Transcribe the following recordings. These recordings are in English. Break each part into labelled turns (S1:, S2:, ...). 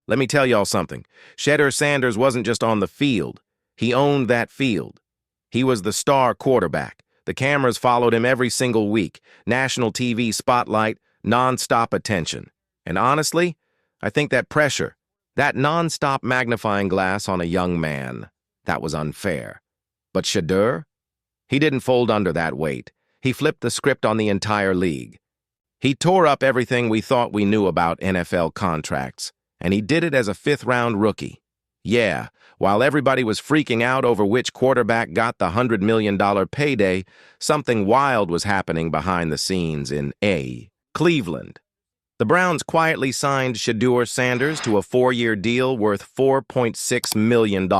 S1: Let me tell y'all something. Shedeur Sanders wasn't just on the field. He owned that field. He was the star quarterback. The cameras followed him every single week. National TV spotlight, non-stop attention. And honestly, I think that pressure, that non-stop magnifying glass on a young man, that was unfair. But Shedeur? He didn't fold under that weight. He flipped the script on the entire league. He tore up everything we thought we knew about NFL contracts, and he did it as a fifth-round rookie. Yeah, while everybody was freaking out over which quarterback got the $100 million payday, something wild was happening behind the scenes in Cleveland. The Browns quietly signed Shedeur Sanders to a 4-year deal worth $4.6 million.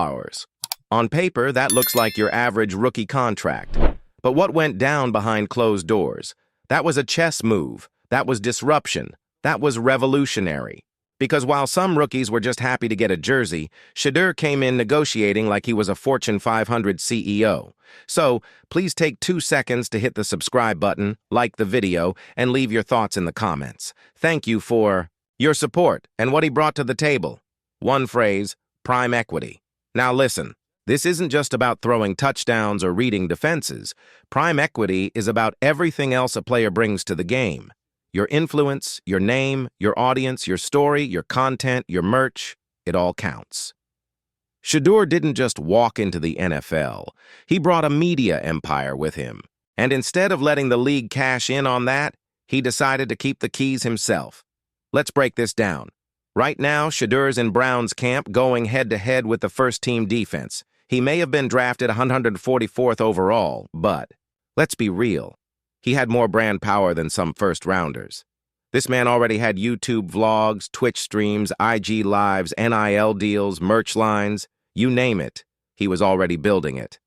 S1: On paper, that looks like your average rookie contract. But what went down behind closed doors? That was a chess move. That was disruption. That was revolutionary. Because while some rookies were just happy to get a jersey, Shedeur came in negotiating like he was a Fortune 500 CEO. So, please take 2 seconds to hit the subscribe button, like the video, and leave your thoughts in the comments. Thank you for your support and what he brought to the table. One phrase, prime equity. Now listen, this isn't just about throwing touchdowns or reading defenses. Prime equity is about everything else a player brings to the game. Your influence, your name, your audience, your story, your content, your merch, it all counts. Shedeur didn't just walk into the NFL. He brought a media empire with him. And instead of letting the league cash in on that, he decided to keep the keys himself. Let's break this down. Right now, Shedeur's in Browns camp going head-to-head with the first-team defense. He may have been drafted 144th overall, but let's be real. He had more brand power than some first-rounders. This man already had YouTube vlogs, Twitch streams, IG lives, NIL deals, merch lines, you name it. He was already building it.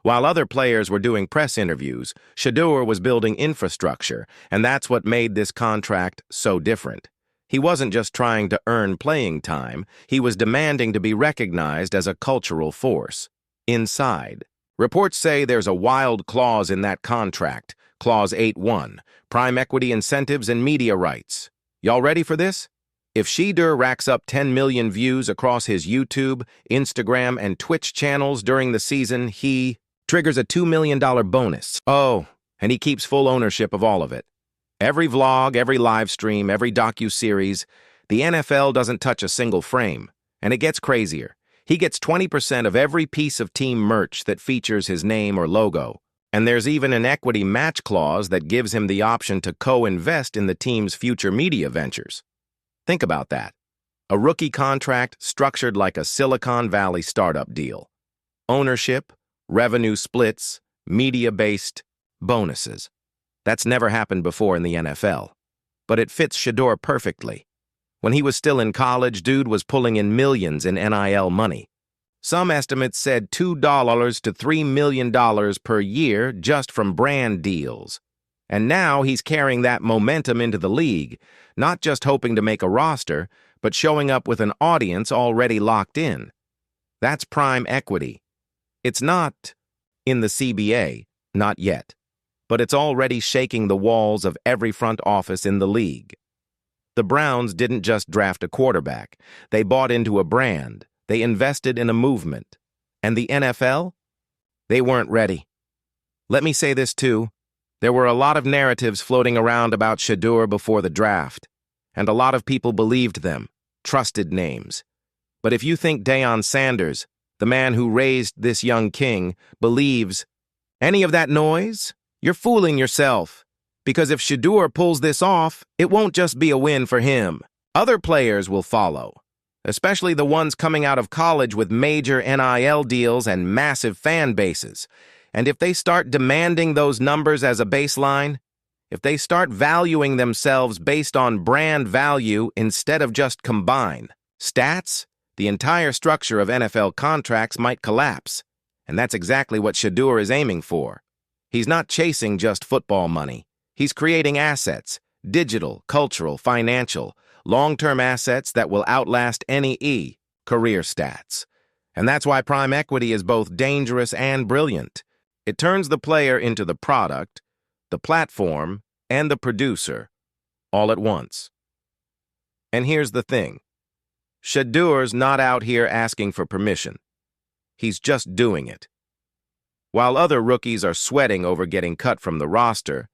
S1: While other players were doing press interviews, Shedeur was building infrastructure, and that's what made this contract so different. He wasn't just trying to earn playing time, he was demanding to be recognized as a cultural force. Inside, reports say there's a wild clause in that contract, Clause 8.1, prime equity incentives and media rights. Y'all ready for this? If Shedeur racks up 10 million views across his YouTube, Instagram, and Twitch channels during the season, he triggers a $2 million bonus. Oh, and he keeps full ownership of all of it. Every vlog, every live stream, every docu-series, the NFL doesn't touch a single frame. And it gets crazier. He gets 20% of every piece of team merch that features his name or logo. And there's even an equity match clause that gives him the option to co-invest in the team's future media ventures. Think about that. A rookie contract structured like a Silicon Valley startup deal. Ownership, revenue splits, media-based bonuses. That's never happened before in the NFL. But it fits Shedeur perfectly. When he was still in college, dude was pulling in millions in NIL money. Some estimates said $2 to $3 million per year just from brand deals. And now he's carrying that momentum into the league, not just hoping to make a roster, but showing up with an audience already locked in. That's prime equity. It's not in the CBA, not yet, but it's already shaking the walls of every front office in the league. The Browns didn't just draft a quarterback. They bought into a brand. They invested in a movement. And the NFL? They weren't ready. Let me say this too. There were a lot of narratives floating around about Shedeur before the draft, and a lot of people believed them, trusted names. But if you think Deion Sanders, the man who raised this young king, believes any of that noise, you're fooling yourself. Because if Shedeur pulls this off, it won't just be a win for him. Other players will follow, especially the ones coming out of college with major NIL deals and massive fan bases. And if they start demanding those numbers as a baseline, if they start valuing themselves based on brand value instead of just combine stats, the entire structure of NFL contracts might collapse. And that's exactly what Shedeur is aiming for. He's not chasing just football money. He's creating assets, digital, cultural, financial, long-term assets that will outlast any career stats. And that's why prime equity is both dangerous and brilliant. It turns the player into the product, the platform, and the producer, all at once. And here's the thing. Shedeur's not out here asking for permission. He's just doing it. While other rookies are sweating over getting cut from the roster,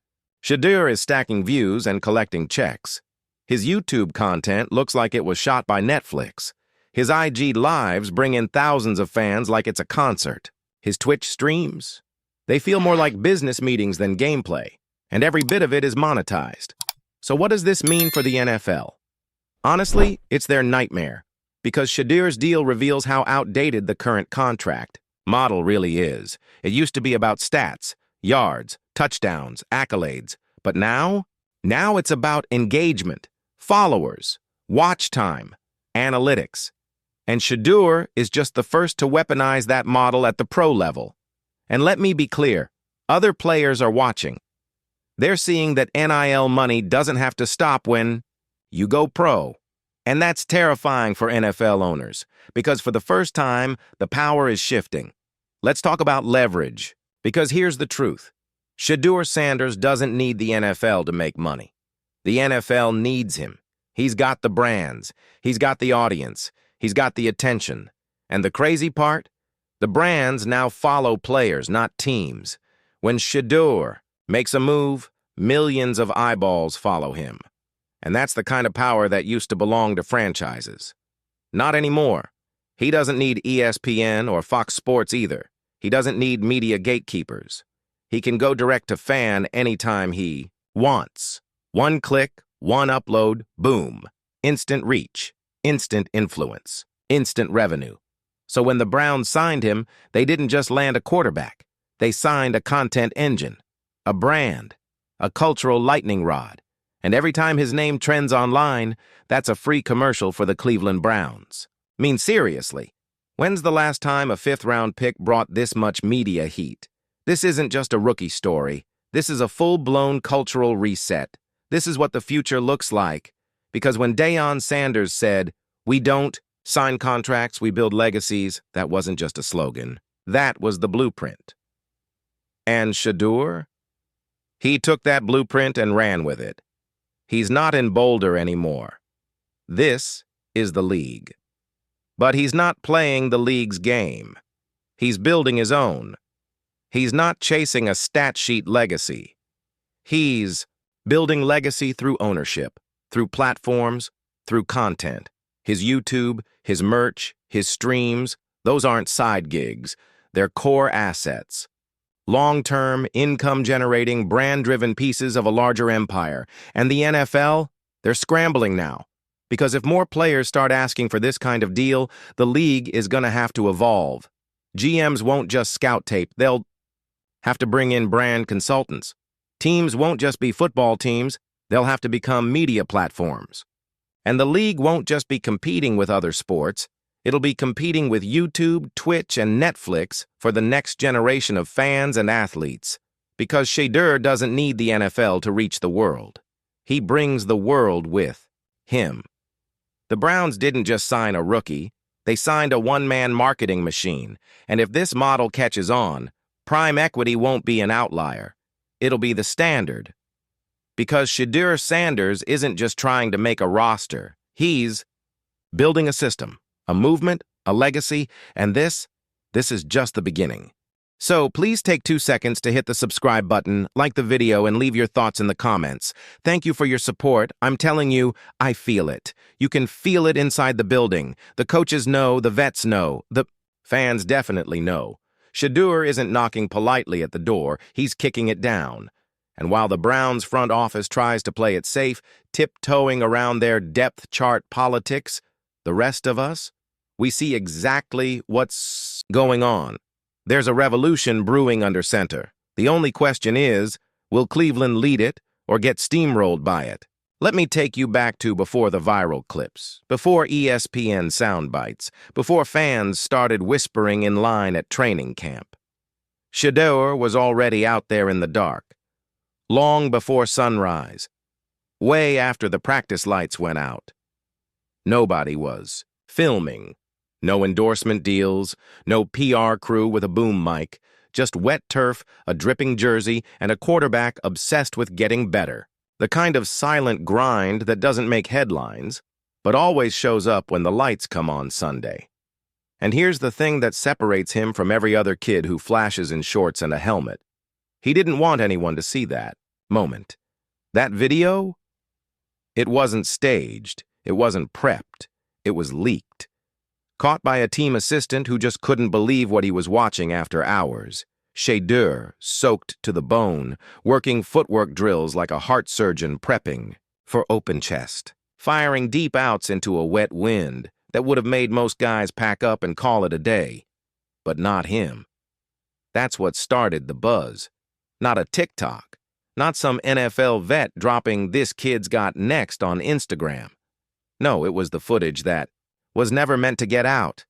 S1: Shedeur is stacking views and collecting checks. His YouTube content looks like it was shot by Netflix. His IG lives bring in thousands of fans like it's a concert. His Twitch streams, they feel more like business meetings than gameplay, and every bit of it is monetized. So what does this mean for the NFL? Honestly, it's their nightmare, because Shedeur's deal reveals how outdated the current contract model really is. It used to be about stats, yards, touchdowns, accolades, but now it's about engagement, followers, watch time, analytics. And Shedeur is just the first to weaponize that model at the pro level. And let me be clear, other players are watching. They're seeing that NIL money doesn't have to stop when you go pro. And that's terrifying for NFL owners, because for the first time, the power is shifting. Let's talk about leverage, because here's the truth. Shedeur Sanders doesn't need the NFL to make money. The NFL needs him. He's got the brands. He's got the audience. He's got the attention. And the crazy part? The brands now follow players, not teams. When Shedeur makes a move, millions of eyeballs follow him. And that's the kind of power that used to belong to franchises. Not anymore. He doesn't need ESPN or Fox Sports either. He doesn't need media gatekeepers. He can go direct to fan anytime he wants. One click, one upload, boom. Instant reach, instant influence, instant revenue. So when the Browns signed him, they didn't just land a quarterback. They signed a content engine, a brand, a cultural lightning rod. And every time his name trends online, that's a free commercial for the Cleveland Browns. I mean, seriously, when's the last time a fifth-round pick brought this much media heat? This isn't just a rookie story. This is a full-blown cultural reset. This is what the future looks like. Because when Deion Sanders said, "We don't sign contracts, we build legacies," that wasn't just a slogan. That was the blueprint. And Shedeur? He took that blueprint and ran with it. He's not in Boulder anymore. This is the league. But he's not playing the league's game. He's building his own. He's not chasing a stat sheet legacy. He's building legacy through ownership, through platforms, through content. His YouTube, his merch, his streams, those aren't side gigs. They're core assets. Long-term, income-generating, brand-driven pieces of a larger empire. And the NFL, they're scrambling now. Because if more players start asking for this kind of deal, the league is going to have to evolve. GMs won't just scout tape. They'll have to bring in brand consultants. Teams won't just be football teams. They'll have to become media platforms. And the league won't just be competing with other sports. It'll be competing with YouTube, Twitch, and Netflix for the next generation of fans and athletes. Because Shedeur doesn't need the NFL to reach the world. He brings the world with him. The Browns didn't just sign a rookie. They signed a one-man marketing machine. And if this model catches on, prime equity won't be an outlier. It'll be the standard. Because Shedeur Sanders isn't just trying to make a roster. He's building a system, a movement, a legacy, and this is just the beginning. So please take 2 seconds to hit the subscribe button, like the video, and leave your thoughts in the comments. Thank you for your support. I'm telling you, I feel it. You can feel it inside the building. The coaches know, the vets know, the fans definitely know. Shedeur isn't knocking politely at the door, he's kicking it down. And while the Browns front office tries to play it safe, tiptoeing around their depth chart politics, the rest of us, we see exactly what's going on. There's a revolution brewing under center. The only question is, will Cleveland lead it or get steamrolled by it? Let me take you back to before the viral clips, before ESPN sound bites, before fans started whispering in line at training camp. Shedeur was already out there in the dark, long before sunrise, way after the practice lights went out. Nobody was filming. No endorsement deals, no PR crew with a boom mic, just wet turf, a dripping jersey, and a quarterback obsessed with getting better. The kind of silent grind that doesn't make headlines, but always shows up when the lights come on Sunday. And here's the thing that separates him from every other kid who flashes in shorts and a helmet. He didn't want anyone to see that moment. That video? It wasn't staged. It wasn't prepped. It was leaked. Caught by a team assistant who just couldn't believe what he was watching after hours. Shedeur, soaked to the bone, working footwork drills like a heart surgeon prepping for open chest, firing deep outs into a wet wind that would have made most guys pack up and call it a day. But not him. That's what started the buzz. Not a TikTok. Not some NFL vet dropping "this kid's got next" on Instagram. No, it was the footage that was never meant to get out.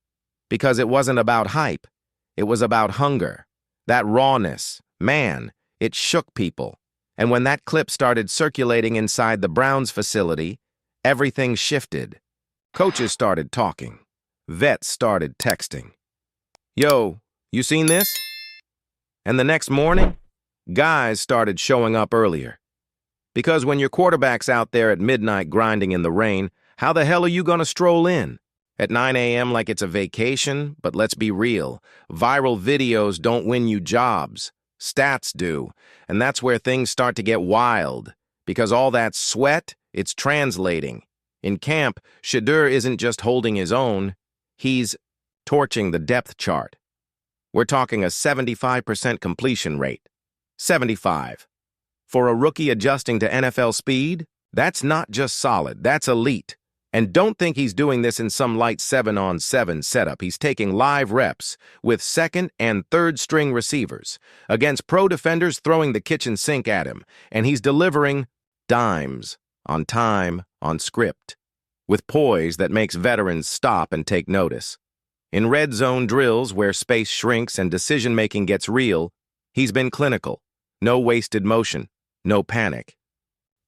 S1: Because it wasn't about hype. It was about hunger. That rawness. Man, it shook people. And when that clip started circulating inside the Browns facility, everything shifted. Coaches started talking. Vets started texting. "Yo, you seen this?" And the next morning, guys started showing up earlier. Because when your quarterback's out there at midnight grinding in the rain, how the hell are you gonna stroll in? At 9 a.m. like it's a vacation? But let's be real. Viral videos don't win you jobs. Stats do. And that's where things start to get wild. Because all that sweat, it's translating. In camp, Shedeur isn't just holding his own. He's torching the depth chart. We're talking a 75% completion rate. 75. For a rookie adjusting to NFL speed, that's not just solid, that's elite. And don't think he's doing this in some light 7-on-7 setup. He's taking live reps with second and third string receivers against pro defenders throwing the kitchen sink at him. And he's delivering dimes, on time, on script, with poise that makes veterans stop and take notice. In red zone drills where space shrinks and decision-making gets real, he's been clinical. No wasted motion, no panic.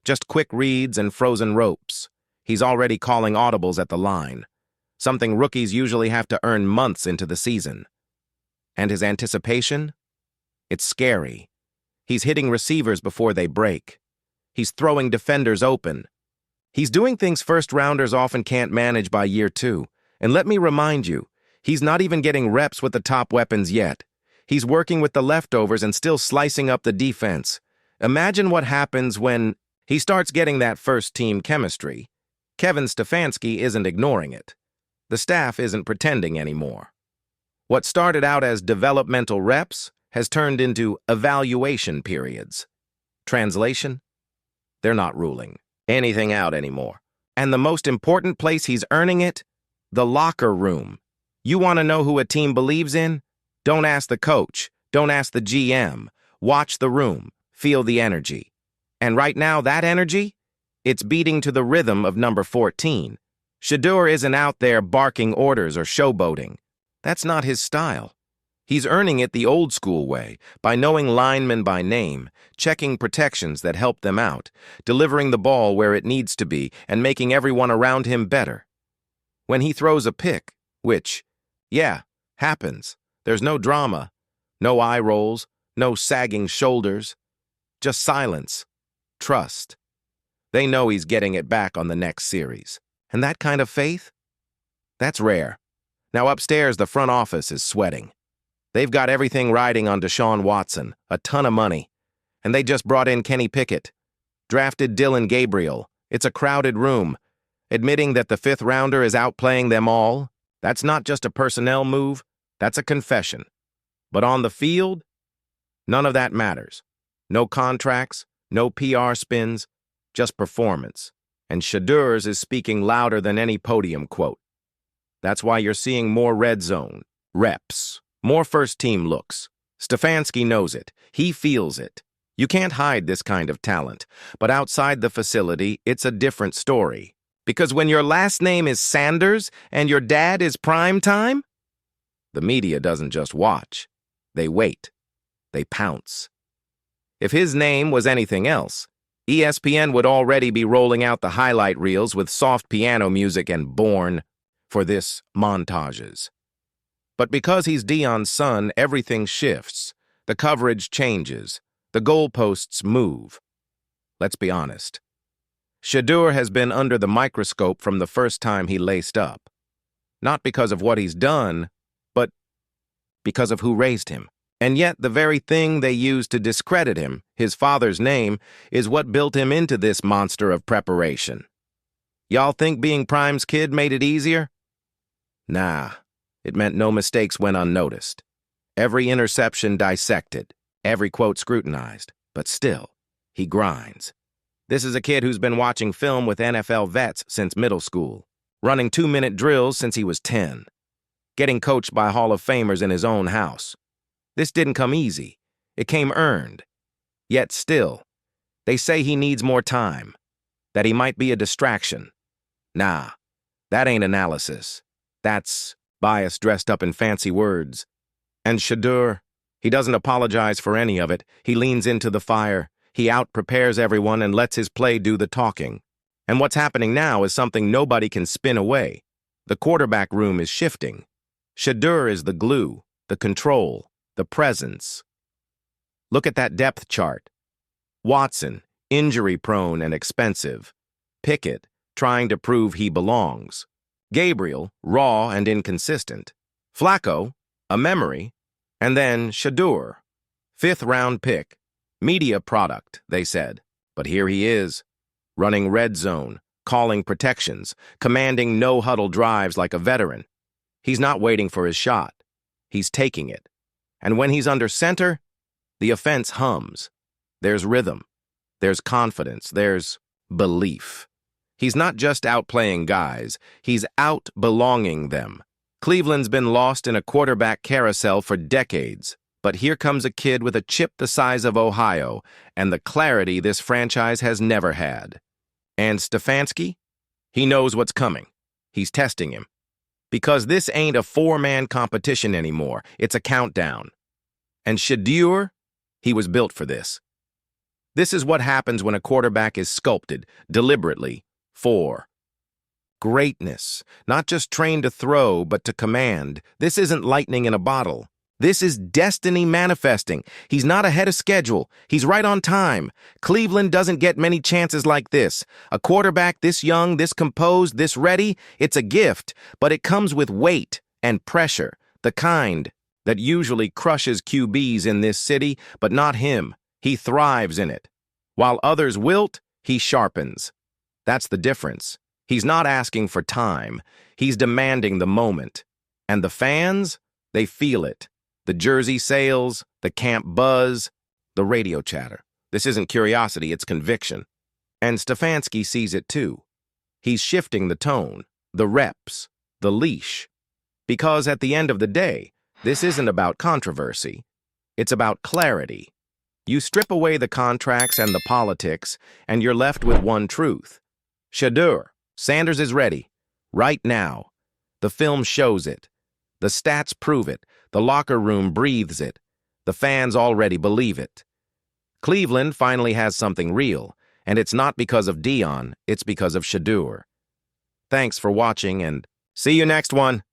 S1: Just quick reads and frozen ropes. He's already calling audibles at the line, something rookies usually have to earn months into the season. And his anticipation? It's scary. He's hitting receivers before they break. He's throwing defenders open. He's doing things first-rounders often can't manage by year 2. And let me remind you, he's not even getting reps with the top weapons yet. He's working with the leftovers and still slicing up the defense. Imagine what happens when he starts getting that first-team chemistry. Kevin Stefanski isn't ignoring it. The staff isn't pretending anymore. What started out as developmental reps has turned into evaluation periods. Translation? They're not ruling anything out anymore. And the most important place he's earning it? The locker room. You want to know who a team believes in? Don't ask the coach. Don't ask the GM. Watch the room. Feel the energy. And right now, that energy? It's beating to the rhythm of number 14. Shedeur isn't out there barking orders or showboating. That's not his style. He's earning it the old-school way, by knowing linemen by name, checking protections that help them out, delivering the ball where it needs to be, and making everyone around him better. When he throws a pick, which, yeah, happens, there's no drama, no eye rolls, no sagging shoulders, just silence, trust. They know he's getting it back on the next series. And that kind of faith? That's rare. Now upstairs, the front office is sweating. They've got everything riding on Deshaun Watson, a ton of money. And they just brought in Kenny Pickett. Drafted Dylan Gabriel. It's a crowded room. Admitting that the 5th rounder is outplaying them all, that's not just a personnel move, that's a confession. But on the field, none of that matters. No contracts, no PR spins, just performance. And Shedeur's is speaking louder than any podium quote. That's why you're seeing more red zone, reps, more first-team looks. Stefanski knows it. He feels it. You can't hide this kind of talent. But outside the facility, it's a different story. Because when your last name is Sanders and your dad is prime time, the media doesn't just watch. They wait. They pounce. If his name was anything else, ESPN would already be rolling out the highlight reels with soft piano music and "Born" for this montages. But because he's Deion's son, everything shifts. The coverage changes. The goalposts move. Let's be honest. Shedeur has been under the microscope from the first time he laced up. Not because of what he's done, but because of who raised him. And yet the very thing they used to discredit him, his father's name, is what built him into this monster of preparation. Y'all think being Prime's kid made it easier? Nah, it meant no mistakes went unnoticed. Every interception dissected, every quote scrutinized, but still, he grinds. This is a kid who's been watching film with NFL vets since middle school, running 2-minute drills since he was 10, getting coached by Hall of Famers in his own house. This didn't come easy. It came earned. Yet still, they say he needs more time, that he might be a distraction. Nah, that ain't analysis. That's bias dressed up in fancy words. And Shedeur, he doesn't apologize for any of it. He leans into the fire. He out-prepares everyone and lets his play do the talking. And what's happening now is something nobody can spin away. The quarterback room is shifting. Shedeur is the glue, the control, the presence. Look at that depth chart. Watson, injury-prone and expensive. Pickett, trying to prove he belongs. Gabriel, raw and inconsistent. Flacco, a memory. And then Shedeur, 5th-round pick. Media product, they said. But here he is, running red zone, calling protections, commanding no-huddle drives like a veteran. He's not waiting for his shot. He's taking it. And when he's under center, the offense hums. There's rhythm. There's confidence. There's belief. He's not just outplaying guys. He's out-belonging them. Cleveland's been lost in a quarterback carousel for decades. But here comes a kid with a chip the size of Ohio and the clarity this franchise has never had. And Stefanski? He knows what's coming. He's testing him. Because this ain't a 4-man competition anymore. It's a countdown. And Shedeur? He was built for this. This is what happens when a quarterback is sculpted, deliberately, for greatness. Not just trained to throw, but to command. This isn't lightning in a bottle. This is destiny manifesting. He's not ahead of schedule. He's right on time. Cleveland doesn't get many chances like this. A quarterback this young, this composed, this ready, it's a gift, but it comes with weight and pressure, the kind that usually crushes QBs in this city, but not him. He thrives in it. While others wilt, he sharpens. That's the difference. He's not asking for time. He's demanding the moment. And the fans, they feel it. The jersey sales, the camp buzz, the radio chatter. This isn't curiosity, it's conviction. And Stefanski sees it too. He's shifting the tone, the reps, the leash. Because at the end of the day, this isn't about controversy. It's about clarity. You strip away the contracts and the politics, and you're left with one truth. Shedeur, Sanders is ready. Right now. The film shows it. The stats prove it. The locker room breathes it. The fans already believe it. Cleveland finally has something real, and it's not because of Dion, it's because of Shedeur. Thanks for watching, and see you next one.